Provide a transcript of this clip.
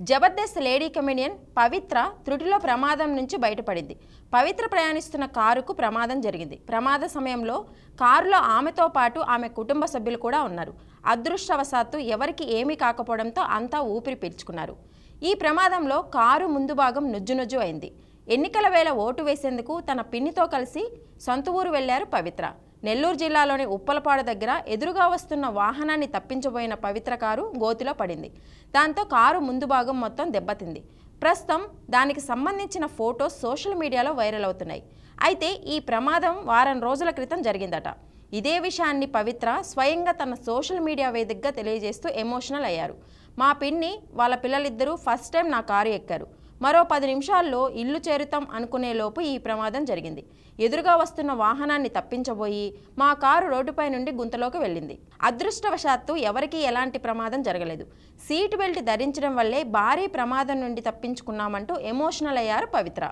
Jabardasth lady comedian పవిత్ర త్రుటిలో ప్రమాదం నుంచి బయటపడింది. పవిత్ర ప్రయాణిస్తున్న కారుకు ప్రమాదం జరిగింది. ప్రమాద సమయంలో కారులో ఆమెతో పాటు ఆమె కుటుంబ సభ్యులు కూడా ఉన్నారు. అదృష్టవశాత్తు ఎవరికి ఏమీ కాకపోవడంతో అంతా ఊపిరి పీల్చుకున్నారు. ఈ ప్రమాదంలో కారు ముందు భాగం నుజ్జునుజ్జు అయింది. ఎన్నికల వేళ ఓటు వేసేందుకు తన పిన్నితో కలిసి సొంత ఊరు వెళ్లారు పవిత్ర. నెల్లూరు జిల్లాలోని ఉప్పలపాడు దగ్గర ఎదురుగా వస్తున్న వాహనాన్ని తప్పించబోయిన పవిత్ర కారు గోతిలో పడింది. దాంతో కారు ముందు భాగం మొత్తం దెబ్బతింది. ప్రస్తుతం దానికి సంబంధించిన ఫోటోస్ సోషల్ మీడియాలో వైరల్ అవుతున్నాయి. అయితే ఈ ప్రమాదం వారం రోజుల క్రితం జరిగిందట. ఇదే విషయాన్ని పవిత్ర స్వయంగా తన సోషల్ మీడియా వేదికగా తెలియజేస్తూ ఎమోషనల్ అయ్యారు. మా పిన్ని వాళ్ళ పిల్లలిద్దరూ ఫస్ట్ టైం నా కారు ఎక్కారు. మరో 10 నిమిషాల్లో ఇల్లు చేరుతాం అనుకునే లోపు ఈ ప్రమాదం జరిగింది. ఎదురుగా వస్తున్న వాహనాన్ని తప్పించబోయి మా కారు రోడ్డుపై నుండి గుంతలోకి వెళ్ళింది. అదృష్టవశాత్తు ఎవరికీ ఎలాంటి ప్రమాదం జరగలేదు. సీట్ బెల్ట్ ధరించడం వల్లే భారీ ప్రమాదం నుండి తప్పించుకున్నామంటూ ఎమోషనల్ అయ్యారు పవిత్ర.